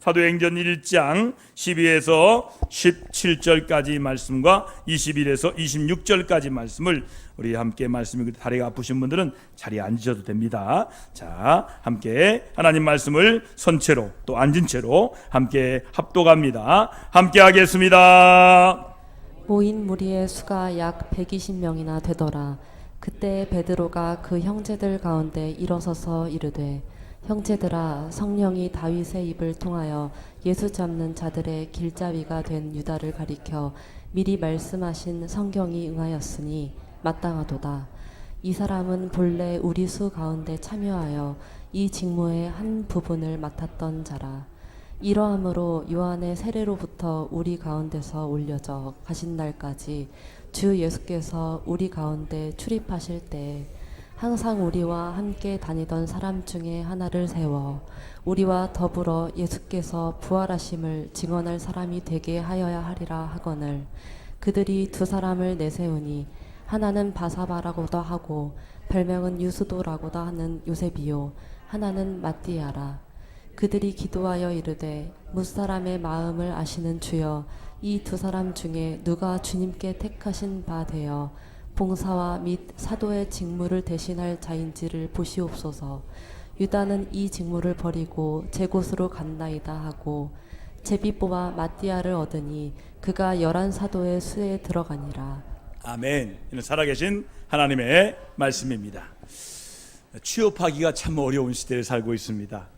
사도행전 1장 12에서 17절까지 말씀과 21에서 26절까지 말씀을 우리 함께 말씀이 다리가 아프신 분들은 자리에 앉으셔도 됩니다. 자, 함께 하나님 말씀을 선채로 또 앉은 채로 함께 합독합니다. 함께 하겠습니다. 모인 무리의 수가 약 120명이나 되더라. 그때 베드로가 그 형제들 가운데 일어서서 이르되, 형제들아, 성령이 다윗의 입을 통하여 예수 잡는 자들의 길잡이가 된 유다를 가리켜 미리 말씀하신 성경이 응하였으니 마땅하도다. 이 사람은 본래 우리 수 가운데 참여하여 이 직무의 한 부분을 맡았던 자라. 이러함으로 요한의 세례로부터 우리 가운데서 올려져 가신 날까지 주 예수께서 우리 가운데 출입하실 때 항상 우리와 함께 다니던 사람 중에 하나를 세워 우리와 더불어 예수께서 부활하심을 증언할 사람이 되게 하여야 하리라 하거늘, 그들이 두 사람을 내세우니 하나는 바사바라고도 하고 별명은 유스도라고도 하는 요셉이요, 하나는 마띠아라. 그들이 기도하여 이르되, 뭇사람의 마음을 아시는 주여, 이 두 사람 중에 누가 주님께 택하신 바 되어 봉사와 및 사도의 직무를 대신할 자인지를 보시옵소서. 유다는 이 직무를 버리고 제 곳으로 갔나이다 하고 제비 뽑아 마띠아를 얻으니 그가 11사도의 수에 들어가니라. 아멘. 이는 살아계신 하나님의 말씀입니다. 취업하기가 참 어려운 시대에 살고 있습니다.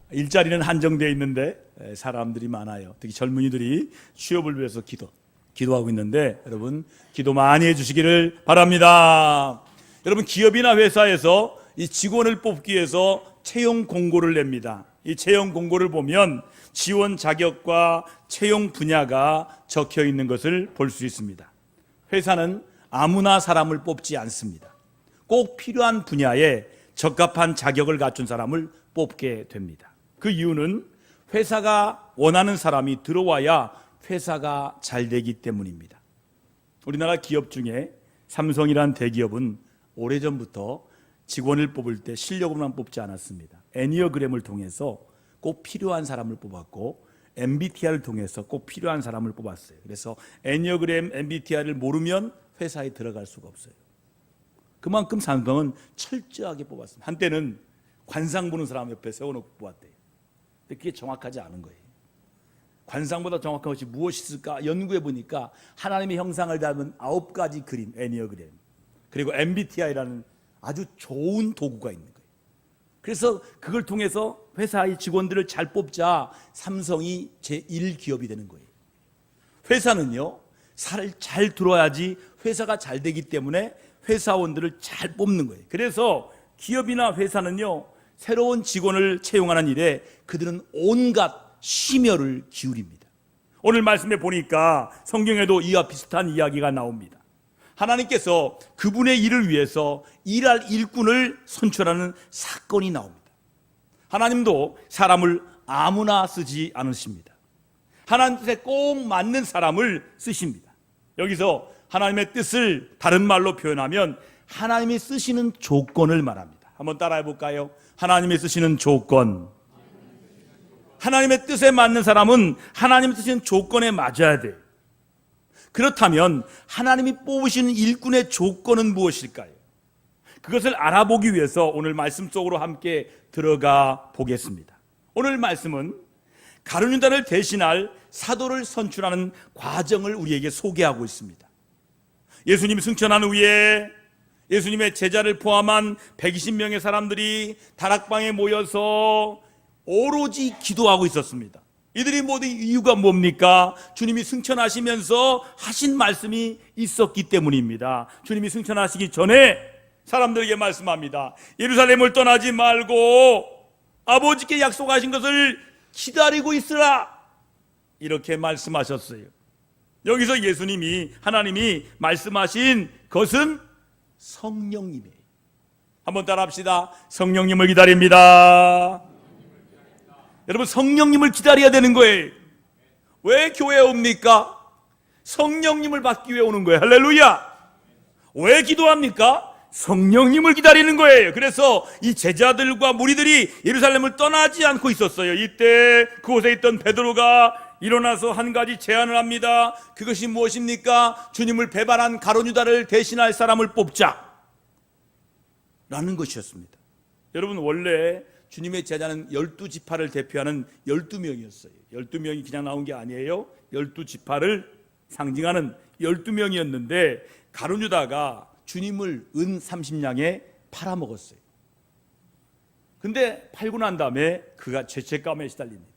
일자리는 한정되어 있는데 사람들이 많아요. 특히 젊은이들이 취업을 위해서 기도하고 있는데, 여러분 기도 많이 해주시기를 바랍니다. 여러분, 기업이나 회사에서 이 직원을 뽑기 위해서 채용 공고를 냅니다. 이 채용 공고를 보면 지원 자격과 채용 분야가 적혀 있는 것을 볼 수 있습니다. 회사는 아무나 사람을 뽑지 않습니다. 꼭 필요한 분야에 적합한 자격을 갖춘 사람을 뽑게 됩니다. 그 이유는 회사가 원하는 사람이 들어와야 회사가 잘 되기 때문입니다. 우리나라 기업 중에 삼성이라는 대기업은 오래전부터 직원을 뽑을 때 실력으로만 뽑지 않았습니다. 애니어그램을 통해서 꼭 필요한 사람을 뽑았고, MBTI를 통해서 꼭 필요한 사람을 뽑았어요. 그래서 애니어그램 MBTI를 모르면 회사에 들어갈 수가 없어요. 그만큼 삼성은 철저하게 뽑았습니다. 한때는 관상 보는 사람 옆에 세워놓고 뽑았대요. 근데 그게 정확하지 않은 거예요. 관상보다 정확한 것이 무엇이 있을까 연구해 보니까 하나님의 형상을 닮은 9가지 그림, 애니어그램, 그리고 MBTI라는 아주 좋은 도구가 있는 거예요. 그래서 그걸 통해서 회사의 직원들을 잘 뽑자 삼성이 제1기업이 되는 거예요. 회사는요, 살을 잘 들어야지 회사가 잘 되기 때문에 회사원들을 잘 뽑는 거예요. 그래서 기업이나 회사는요, 새로운 직원을 채용하는 일에 그들은 온갖 심혈을 기울입니다. 오늘 말씀에 보니까 성경에도 이와 비슷한 이야기가 나옵니다. 하나님께서 그분의 일을 위해서 일할 일꾼을 선출하는 사건이 나옵니다. 하나님도 사람을 아무나 쓰지 않으십니다. 하나님 뜻에 꼭 맞는 사람을 쓰십니다. 여기서 하나님의 뜻을 다른 말로 표현하면 하나님이 쓰시는 조건을 말합니다. 한번 따라해 볼까요? 하나님이 쓰시는 조건. 하나님의 뜻에 맞는 사람은 하나님이 쓰시는 조건에 맞아야 돼요. 그렇다면 하나님이 뽑으시는 일꾼의 조건은 무엇일까요? 그것을 알아보기 위해서 오늘 말씀 속으로 함께 들어가 보겠습니다. 오늘 말씀은 가룟유다를 대신할 사도를 선출하는 과정을 우리에게 소개하고 있습니다. 예수님이 승천한 후에 예수님의 제자를 포함한 120명의 사람들이 다락방에 모여서 오로지 기도하고 있었습니다. 이들이 모든 이유가 뭡니까? 주님이 승천하시면서 하신 말씀이 있었기 때문입니다. 주님이 승천하시기 전에 사람들에게 말씀합니다. 예루살렘을 떠나지 말고 아버지께 약속하신 것을 기다리고 있으라, 이렇게 말씀하셨어요. 여기서 하나님이 말씀하신 것은 성령님이에요. 한번 따라합시다. 성령님을 기다립니다. 여러분, 성령님을 기다려야 되는 거예요. 왜 교회에 옵니까? 성령님을 받기 위해 오는 거예요. 할렐루야. 왜 기도합니까? 성령님을 기다리는 거예요. 그래서 이 제자들과 무리들이 예루살렘을 떠나지 않고 있었어요. 이때 그곳에 있던 베드로가 일어나서 한 가지 제안을 합니다. 그것이 무엇입니까? 주님을 배반한 가룟 유다를 대신할 사람을 뽑자 라는 것이었습니다. 여러분, 원래 주님의 제자는 12지파를 대표하는 12명이었어요. 12명이 그냥 나온 게 아니에요. 12지파를 상징하는 12명이었는데 가룟 유다가 주님을 은 30냥에 팔아먹었어요. 근데 팔고 난 다음에 그가 죄책감에 시달립니다.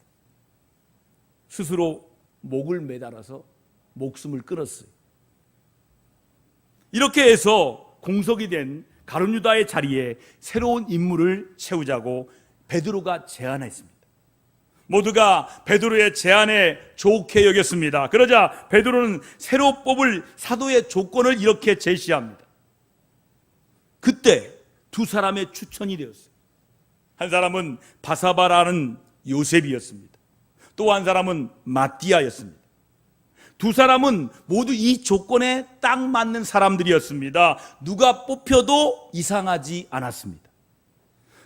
스스로 목을 매달아서 목숨을 끊었어요. 이렇게 해서 공석이 된 가룟 유다의 자리에 새로운 인물을 세우자고 베드로가 제안했습니다. 모두가 베드로의 제안에 좋게 여겼습니다. 그러자 베드로는 새로 뽑을 사도의 조건을 이렇게 제시합니다. 그때 두 사람의 추천이 되었어요. 한 사람은 바사바라는 요셉이었습니다. 또 한 사람은 마띠아였습니다. 두 사람은 모두 이 조건에 딱 맞는 사람들이었습니다. 누가 뽑혀도 이상하지 않았습니다.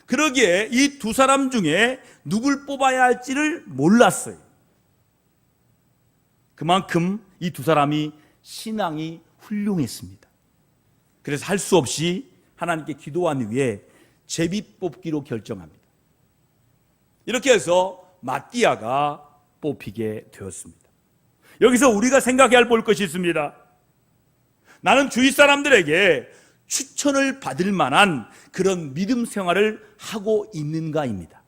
그러기에 이 두 사람 중에 누굴 뽑아야 할지를 몰랐어요. 그만큼 이 두 사람이 신앙이 훌륭했습니다. 그래서 할 수 없이 하나님께 기도한 후에 제비 뽑기로 결정합니다. 이렇게 해서 마띠아가 뽑히게 되었습니다. 여기서 우리가 생각해야 볼 것이 있습니다. 나는 주위 사람들에게 추천을 받을 만한 그런 믿음 생활을 하고 있는가입니다.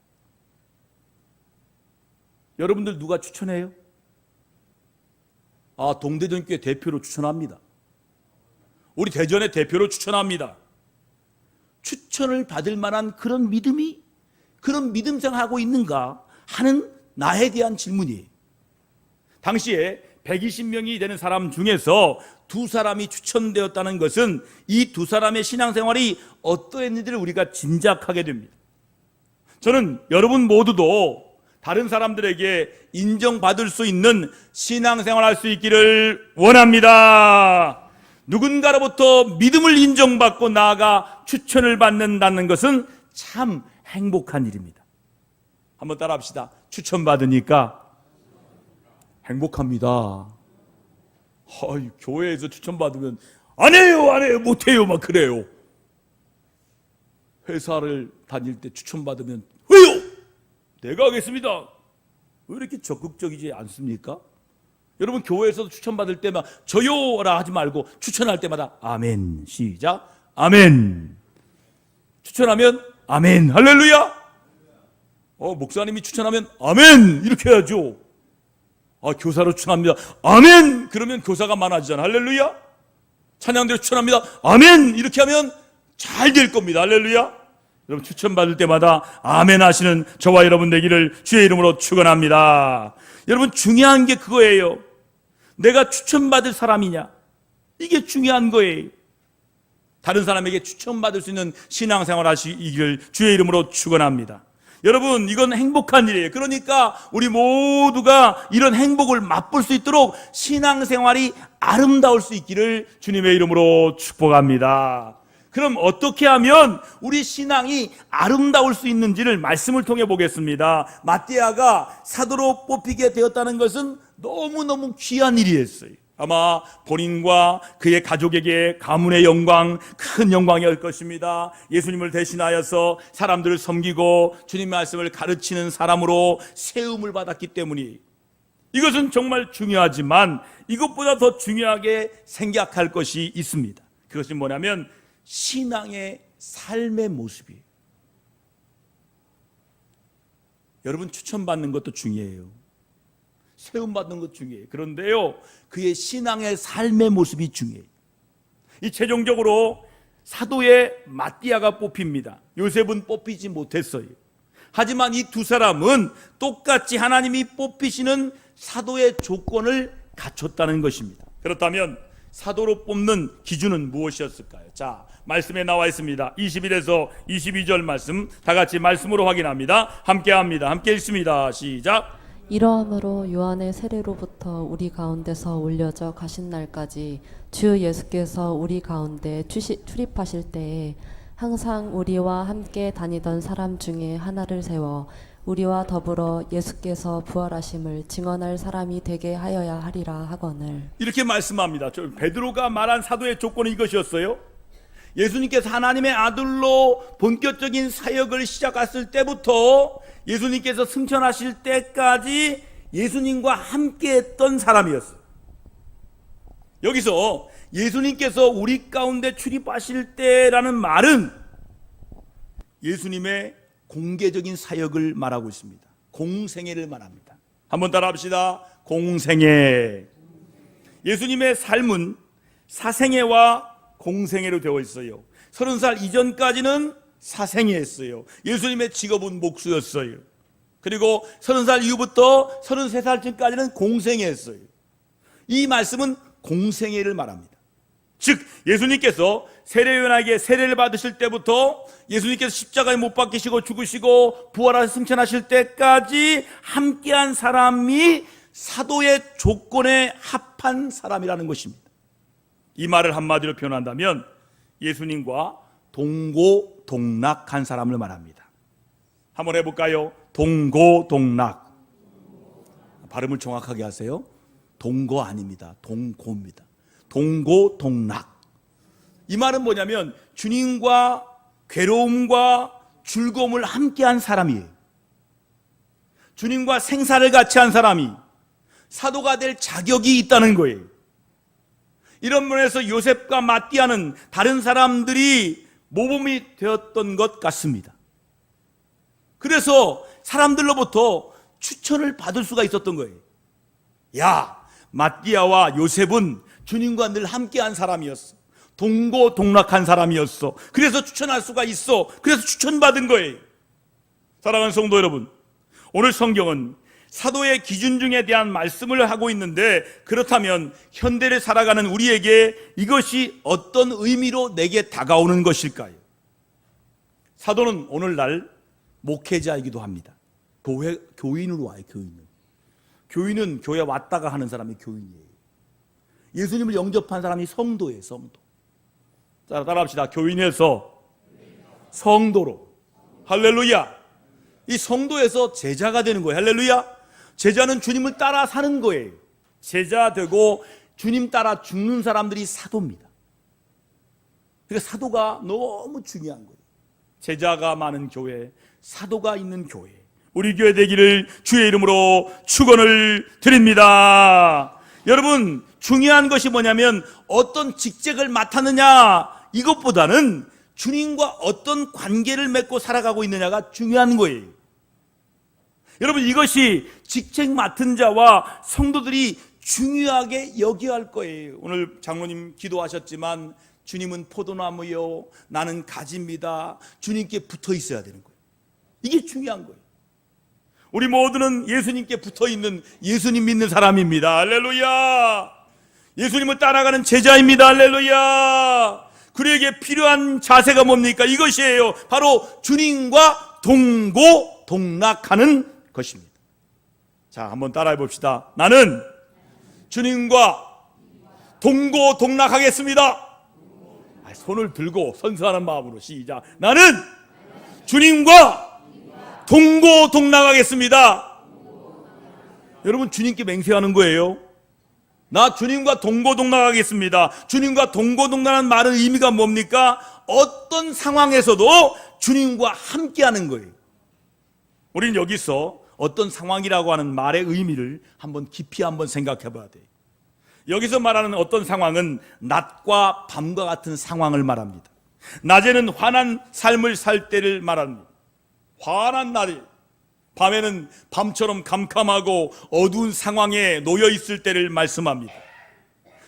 여러분들 누가 추천해요? 동대전교회 대표로 추천합니다. 우리 대전의 대표로 추천합니다. 추천을 받을 만한 그런 믿음 생활하고 있는가 하는 나에 대한 질문이에요. 당시에 120명이 되는 사람 중에서 두 사람이 추천되었다는 것은 이 두 사람의 신앙생활이 어떠했는지를 우리가 짐작하게 됩니다. 저는 여러분 모두도 다른 사람들에게 인정받을 수 있는 신앙생활 할 수 있기를 원합니다. 누군가로부터 믿음을 인정받고 나아가 추천을 받는다는 것은 참 행복한 일입니다. 한번 따라합시다. 추천받으니까 행복합니다. 교회에서 추천받으면 안 해요, 못해요, 막 그래요. 회사를 다닐 때 추천받으면 왜요? 내가 하겠습니다. 왜 이렇게 적극적이지 않습니까? 여러분, 교회에서도 추천받을 때만 저요라 하지 말고 추천할 때마다 아멘. 시작. 아멘. 추천하면 아멘. 할렐루야. 목사님이 추천하면 아멘. 이렇게 해야죠. 교사로 추천합니다. 아멘. 그러면 교사가 많아지잖아. 할렐루야. 찬양대로 추천합니다. 아멘. 이렇게 하면 잘 될 겁니다. 할렐루야. 여러분, 추천받을 때마다 아멘 하시는 저와 여러분 되기를 주의 이름으로 축원합니다. 여러분, 중요한 게 그거예요. 내가 추천받을 사람이냐, 이게 중요한 거예요. 다른 사람에게 추천받을 수 있는 신앙생활 하시기를 주의 이름으로 축원합니다. 여러분, 이건 행복한 일이에요. 그러니까 우리 모두가 이런 행복을 맛볼 수 있도록 신앙생활이 아름다울 수 있기를 주님의 이름으로 축복합니다. 그럼 어떻게 하면 우리 신앙이 아름다울 수 있는지를 말씀을 통해 보겠습니다. 마띠아가 사도로 뽑히게 되었다는 것은 너무너무 귀한 일이었어요. 아마 본인과 그의 가족에게 가문의 영광, 큰 영광이었을 것입니다. 예수님을 대신하여서 사람들을 섬기고 주님 말씀을 가르치는 사람으로 세움을 받았기 때문이, 이것은 정말 중요하지만 이것보다 더 중요하게 생각할 것이 있습니다. 그것이 뭐냐면 신앙의 삶의 모습이에요. 여러분, 추천받는 것도 중요해요. 세움받는 것도 중요해요. 그런데요, 그의 신앙의 삶의 모습이 중요해요. 이 최종적으로 사도의 마띠아가 뽑힙니다. 요셉은 뽑히지 못했어요. 하지만 이 두 사람은 똑같이 하나님이 뽑히시는 사도의 조건을 갖췄다는 것입니다. 그렇다면 사도로 뽑는 기준은 무엇이었을까요? 자, 말씀에 나와 있습니다. 21에서 22절 말씀 다 같이 말씀으로 확인합니다. 함께 합니다. 함께 읽습니다. 시작. 이러함으로 요한의 세례로부터 우리 가운데서 올려져 가신 날까지 주 예수께서 우리 가운데 출입하실 때에 항상 우리와 함께 다니던 사람 중에 하나를 세워 우리와 더불어 예수께서 부활하심을 증언할 사람이 되게 하여야 하리라 하거늘. 이렇게 말씀합니다. 베드로가 말한 사도의 조건은 이것이었어요. 예수님께서 하나님의 아들로 본격적인 사역을 시작했을 때부터 예수님께서 승천하실 때까지 예수님과 함께 했던 사람이었어요. 여기서 예수님께서 우리 가운데 출입하실 때라는 말은 예수님의 공개적인 사역을 말하고 있습니다. 공생애를 말합니다. 한번 따라합시다. 공생애. 예수님의 삶은 사생애와 공생애로 되어 있어요. 30살 이전까지는 사생애였어요. 예수님의 직업은 목수였어요. 그리고 30살 이후부터 33살쯤까지는 공생애였어요. 이 말씀은 공생애를 말합니다. 즉 예수님께서 세례요한에게 세례를 받으실 때부터 예수님께서 십자가에 못 박히시고 죽으시고 부활하셔서 승천하실 때까지 함께한 사람이 사도의 조건에 합한 사람이라는 것입니다. 이 말을 한마디로 표현한다면 예수님과 동고동락한 사람을 말합니다. 한번 해볼까요? 동고동락. 발음을 정확하게 하세요. 동거 아닙니다. 동고입니다. 동고동락. 이 말은 뭐냐면 주님과 괴로움과 즐거움을 함께한 사람이에요. 주님과 생사를 같이 한 사람이 사도가 될 자격이 있다는 거예요. 이런 면에서 요셉과 마띠아는 다른 사람들이 모범이 되었던 것 같습니다. 그래서 사람들로부터 추천을 받을 수가 있었던 거예요. 야, 마띠아와 요셉은 주님과 늘 함께한 사람이었어. 동고동락한 사람이었어. 그래서 추천할 수가 있어. 그래서 추천받은 거예요. 사랑하는 성도 여러분, 오늘 성경은 사도의 기준 중에 대한 말씀을 하고 있는데, 그렇다면 현대를 살아가는 우리에게 이것이 어떤 의미로 내게 다가오는 것일까요? 사도는 오늘날 목회자이기도 합니다. 교인으로 와요. 교인은 교회 왔다가 하는 사람이 교인이에요. 예수님을 영접한 사람이 성도예요. 성도. 자, 따라합시다. 교인에서 성도로. 할렐루야. 이 성도에서 제자가 되는 거예요. 할렐루야. 제자는 주님을 따라 사는 거예요. 제자 되고 주님 따라 죽는 사람들이 사도입니다. 그러니까 사도가 너무 중요한 거예요. 제자가 많은 교회, 사도가 있는 교회, 우리 교회 되기를 주의 이름으로 축원을 드립니다. 여러분, 중요한 것이 뭐냐면 어떤 직책을 맡았느냐, 이것보다는 주님과 어떤 관계를 맺고 살아가고 있느냐가 중요한 거예요. 여러분, 이것이 직책 맡은 자와 성도들이 중요하게 여겨야 할 거예요. 오늘 장로님 기도하셨지만 주님은 포도나무요, 나는 가지입니다. 주님께 붙어 있어야 되는 거예요. 이게 중요한 거예요. 우리 모두는 예수님께 붙어 있는 예수님 믿는 사람입니다. 할렐루야. 예수님을 따라가는 제자입니다. 할렐루야. 그에게 필요한 자세가 뭡니까? 이것이에요. 바로 주님과 동고동락하는 것입니다. 자, 한번 따라해 봅시다. 나는 주님과 동고동락하겠습니다. 손을 들고 선서하는 마음으로 시작. 나는 주님과 동고동락하겠습니다. 여러분, 주님께 맹세하는 거예요. 나 주님과 동고동락하겠습니다. 주님과 동고동락하는 말은 의미가 뭡니까? 어떤 상황에서도 주님과 함께하는 거예요. 우리는 여기서 어떤 상황이라고 하는 말의 의미를 한번 깊이 한번 생각해 봐야 돼요. 여기서 말하는 어떤 상황은 낮과 밤과 같은 상황을 말합니다. 낮에는 환한 삶을 살 때를 말합니다. 환한 날이, 밤에는 밤처럼 캄캄하고 어두운 상황에 놓여 있을 때를 말씀합니다.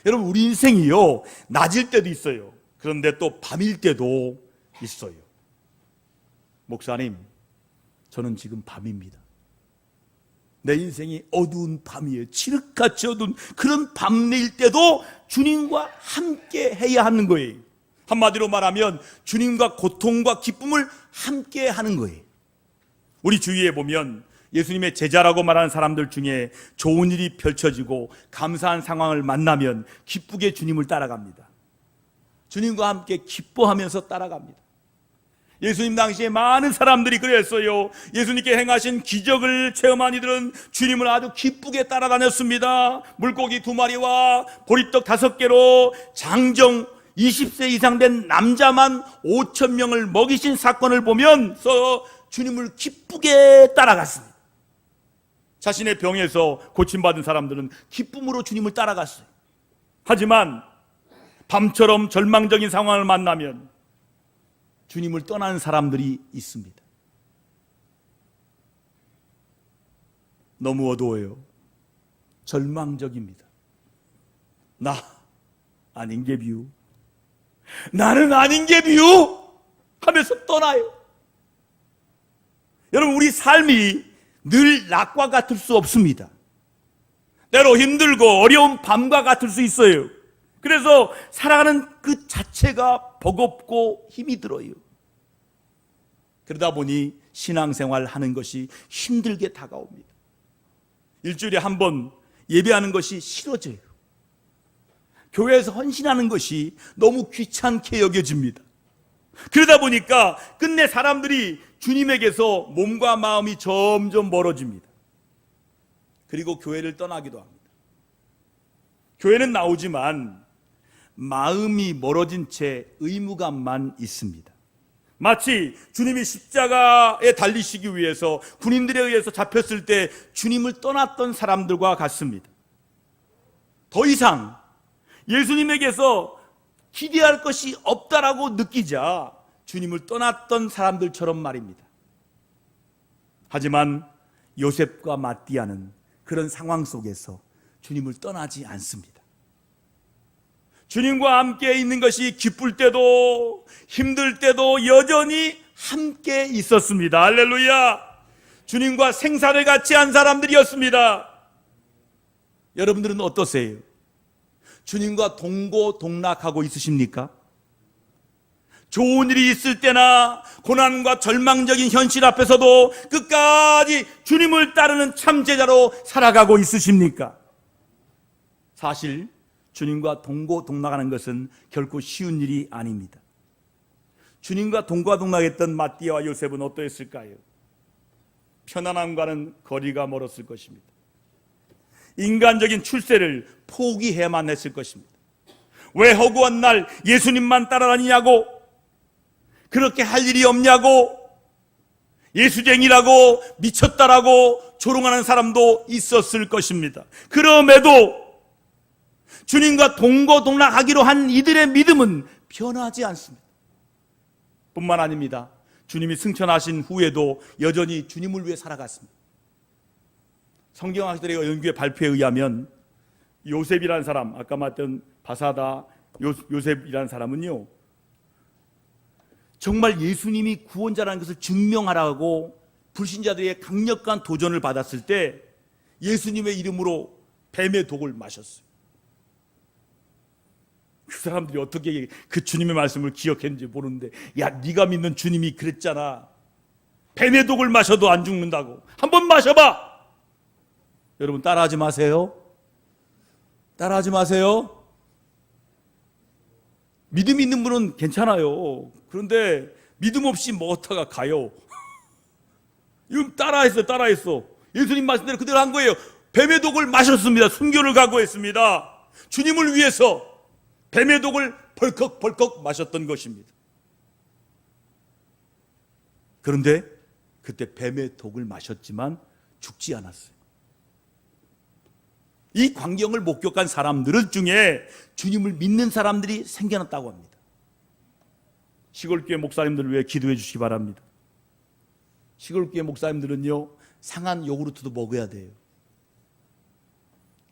여러분, 우리 인생이요, 낮일 때도 있어요. 그런데 또 밤일 때도 있어요. 목사님, 저는 지금 밤입니다. 내 인생이 어두운 밤이에요. 칠흑같이 어두운 그런 밤일 때도 주님과 함께 해야 하는 거예요. 한마디로 말하면 주님과 고통과 기쁨을 함께 하는 거예요. 우리 주위에 보면 예수님의 제자라고 말하는 사람들 중에 좋은 일이 펼쳐지고 감사한 상황을 만나면 기쁘게 주님을 따라갑니다. 주님과 함께 기뻐하면서 따라갑니다. 예수님 당시에 많은 사람들이 그랬어요. 예수님께 행하신 기적을 체험한 이들은 주님을 아주 기쁘게 따라다녔습니다. 물고기 2마리와 보리떡 5개로 장정 20세 이상 된 남자만 5,000명을 먹이신 사건을 보면서 주님을 기쁘게 따라갔습니다. 자신의 병에서 고침받은 사람들은 기쁨으로 주님을 따라갔어요. 하지만 밤처럼 절망적인 상황을 만나면 주님을 떠나는 사람들이 있습니다. 너무 어두워요. 절망적입니다. 나 아닌 게 비유, 나는 아닌 게 비유 하면서 떠나요. 여러분, 우리 삶이 늘 낮과 같을 수 없습니다. 때로 힘들고 어려운 밤과 같을 수 있어요. 그래서 살아가는 그 자체가 버겁고 힘이 들어요. 그러다 보니 신앙생활 하는 것이 힘들게 다가옵니다. 일주일에 한 번 예배하는 것이 싫어져요. 교회에서 헌신하는 것이 너무 귀찮게 여겨집니다. 그러다 보니까 끝내 사람들이 주님에게서 몸과 마음이 점점 멀어집니다. 그리고 교회를 떠나기도 합니다. 교회는 나오지만 마음이 멀어진 채 의무감만 있습니다. 마치 주님이 십자가에 달리시기 위해서 군인들에 의해서 잡혔을 때 주님을 떠났던 사람들과 같습니다. 더 이상 예수님에게서 기대할 것이 없다라고 느끼자 주님을 떠났던 사람들처럼 말입니다. 하지만 요셉과 마띠아는 그런 상황 속에서 주님을 떠나지 않습니다. 주님과 함께 있는 것이 기쁠 때도 힘들 때도 여전히 함께 있었습니다. 할렐루야. 주님과 생사를 같이 한 사람들이었습니다. 여러분들은 어떠세요? 주님과 동고동락하고 있으십니까? 좋은 일이 있을 때나 고난과 절망적인 현실 앞에서도 끝까지 주님을 따르는 참제자로 살아가고 있으십니까? 사실 주님과 동고동락하는 것은 결코 쉬운 일이 아닙니다. 주님과 동고동락했던 마띠아와 요셉은 어떠했을까요? 편안함과는 거리가 멀었을 것입니다. 인간적인 출세를 포기해야만 했을 것입니다. 왜 허구한 날 예수님만 따라다니냐고, 그렇게 할 일이 없냐고, 예수쟁이라고 미쳤다라고 조롱하는 사람도 있었을 것입니다. 그럼에도 주님과 동고동락하기로 한 이들의 믿음은 변하지 않습니다. 뿐만 아닙니다. 주님이 승천하신 후에도 여전히 주님을 위해 살아갔습니다. 성경학자들의 연구의 발표에 의하면 요셉이라는 사람, 아까 말했던 바사다 요셉이라는 사람은요, 정말 예수님이 구원자라는 것을 증명하라고 불신자들의 강력한 도전을 받았을 때 예수님의 이름으로 뱀의 독을 마셨어요. 그 사람들이 어떻게 그 주님의 말씀을 기억했는지 모르는데, 야, 네가 믿는 주님이 그랬잖아. 뱀의 독을 마셔도 안 죽는다고. 한번 마셔봐. 여러분, 따라하지 마세요. 따라하지 마세요. 믿음 있는 분은 괜찮아요. 그런데 믿음 없이 먹었다가 가요. 이건 따라했어. 예수님 말씀대로 그대로 한 거예요. 뱀의 독을 마셨습니다. 순교를 각오했습니다. 주님을 위해서 뱀의 독을 벌컥벌컥 마셨던 것입니다. 그런데 그때 뱀의 독을 마셨지만 죽지 않았어요. 이 광경을 목격한 사람들 중에 주님을 믿는 사람들이 생겨났다고 합니다. 시골교회 목사님들을 위해 기도해 주시기 바랍니다. 시골교회 목사님들은요, 상한 요구르트도 먹어야 돼요.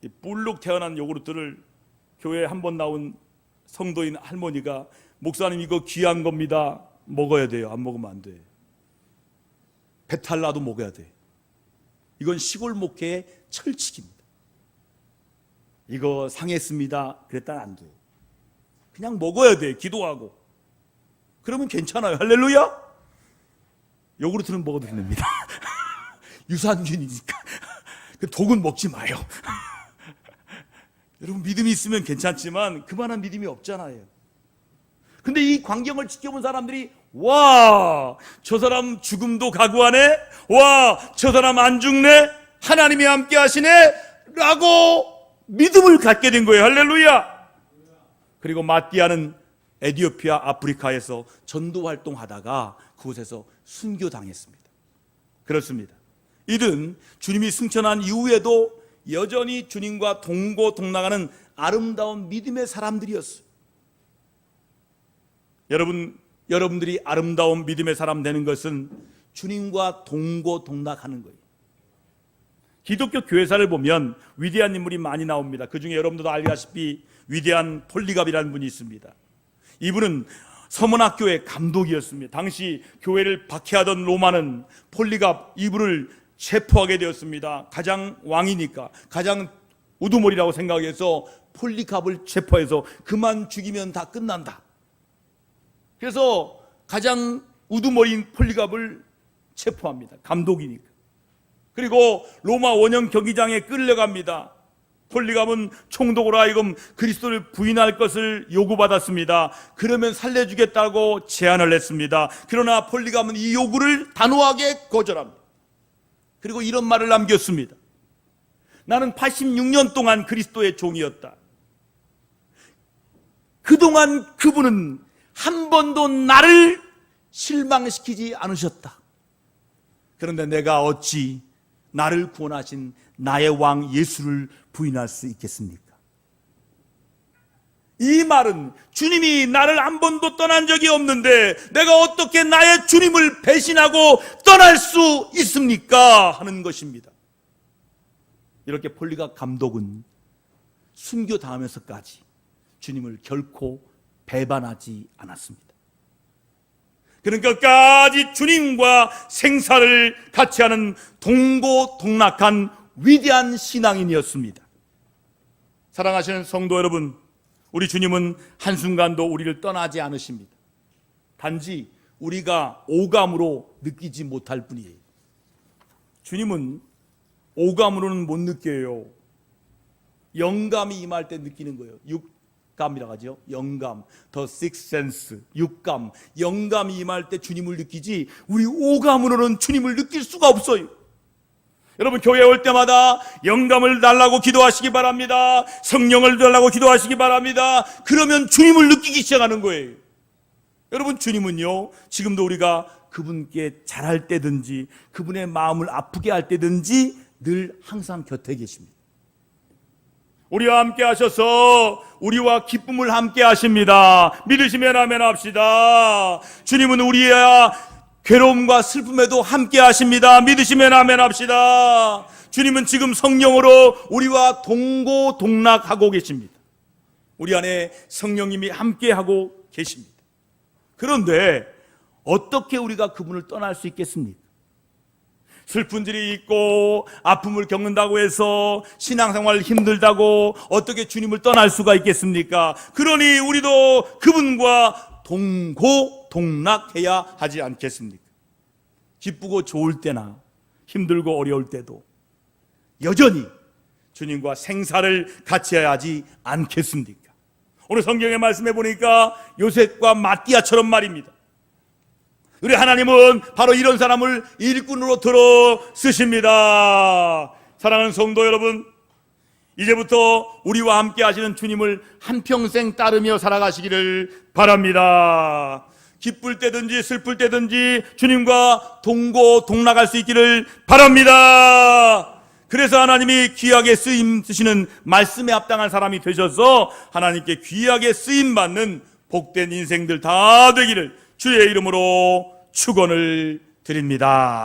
이 볼록 태어난 요구르트를 교회에 한 번 나온 성도인 할머니가, 목사님 이거 귀한 겁니다, 먹어야 돼요. 안 먹으면 안 돼. 배탈 나도 먹어야 돼. 이건 시골 목회의 철칙입니다. 이거 상했습니다 그랬다는 안 돼요. 그냥 먹어야 돼. 기도하고. 그러면 괜찮아요. 할렐루야. 요구르트는 먹어도 됩니다. 유산균이니까 그 독은 먹지 마요. 여러분, 믿음이 있으면 괜찮지만 그만한 믿음이 없잖아요. 근데 이 광경을 지켜본 사람들이, 와, 저 사람 죽음도 각오하네? 와, 저 사람 안 죽네? 하나님이 함께 하시네? 라고 믿음을 갖게 된 거예요. 할렐루야. 그리고 마띠아는 에티오피아, 아프리카에서 전도 활동하다가 그곳에서 순교당했습니다. 그렇습니다. 이들은 주님이 승천한 이후에도 여전히 주님과 동고동락하는 아름다운 믿음의 사람들이었어요. 여러분들이 아름다운 믿음의 사람 되는 것은 주님과 동고동락하는 거예요. 기독교 교회사를 보면 위대한 인물이 많이 나옵니다. 그 중에 여러분들도 알다시피 위대한 폴리갑이라는 분이 있습니다. 이분은 서문학교의 감독이었습니다. 당시 교회를 박해하던 로마는 폴리갑 이분을 체포하게 되었습니다. 가장 왕이니까, 가장 우두머리라고 생각해서 폴리갑을 체포해서 그만 죽이면 다 끝난다. 그래서 가장 우두머리인 폴리갑을 체포합니다. 감독이니까. 그리고 로마 원형 경기장에 끌려갑니다. 폴리갑은 총독으로 하여금 그리스도를 부인할 것을 요구받았습니다. 그러면 살려주겠다고 제안을 했습니다. 그러나 폴리갑은 이 요구를 단호하게 거절합니다. 그리고 이런 말을 남겼습니다. 나는 86년 동안 그리스도의 종이었다. 그동안 그분은 한 번도 나를 실망시키지 않으셨다. 그런데 내가 어찌 나를 구원하신 나의 왕 예수를 부인할 수 있겠습니까? 이 말은 주님이 나를 한 번도 떠난 적이 없는데 내가 어떻게 나의 주님을 배신하고 떠날 수 있습니까? 하는 것입니다. 이렇게 폴리갑 감독은 순교당하면서까지 주님을 결코 배반하지 않았습니다. 그는 끝까지 주님과 생사를 같이 하는 동고동락한 위대한 신앙인이었습니다. 사랑하시는 성도 여러분, 우리 주님은 한순간도 우리를 떠나지 않으십니다. 단지 우리가 오감으로 느끼지 못할 뿐이에요. 주님은 오감으로는 못 느껴요. 영감이 임할 때 느끼는 거예요. 육감이라고 하죠. 영감, the sixth sense, 육감. 영감이 임할 때 주님을 느끼지 우리 오감으로는 주님을 느낄 수가 없어요. 여러분, 교회에 올 때마다 영감을 달라고 기도하시기 바랍니다. 성령을 달라고 기도하시기 바랍니다. 그러면 주님을 느끼기 시작하는 거예요. 여러분, 주님은요, 지금도 우리가 그분께 잘할 때든지 그분의 마음을 아프게 할 때든지 늘 항상 곁에 계십니다. 우리와 함께 하셔서 우리와 기쁨을 함께 하십니다. 믿으시면 아멘 합시다. 주님은 우리의 괴로움과 슬픔에도 함께 하십니다. 믿으시면 아멘 합시다. 주님은 지금 성령으로 우리와 동고동락하고 계십니다. 우리 안에 성령님이 함께 하고 계십니다. 그런데 어떻게 우리가 그분을 떠날 수 있겠습니까? 슬픈 일이 있고 아픔을 겪는다고 해서 신앙생활 힘들다고 어떻게 주님을 떠날 수가 있겠습니까? 그러니 우리도 그분과 동고동락해야 하지 않겠습니까? 기쁘고 좋을 때나 힘들고 어려울 때도 여전히 주님과 생사를 같이 해야 하지 않겠습니까? 오늘 성경의 말씀해 보니까 요셉과 마띠아처럼 말입니다. 우리 하나님은 바로 이런 사람을 일꾼으로 들어 쓰십니다. 사랑하는 성도 여러분, 이제부터 우리와 함께 하시는 주님을 한평생 따르며 살아가시기를 바랍니다. 기쁠 때든지 슬플 때든지 주님과 동고동락할 수 있기를 바랍니다. 그래서 하나님이 귀하게 쓰임 쓰시는 말씀에 합당한 사람이 되셔서 하나님께 귀하게 쓰임받는 복된 인생들 다 되기를 주의 이름으로 축원을 드립니다.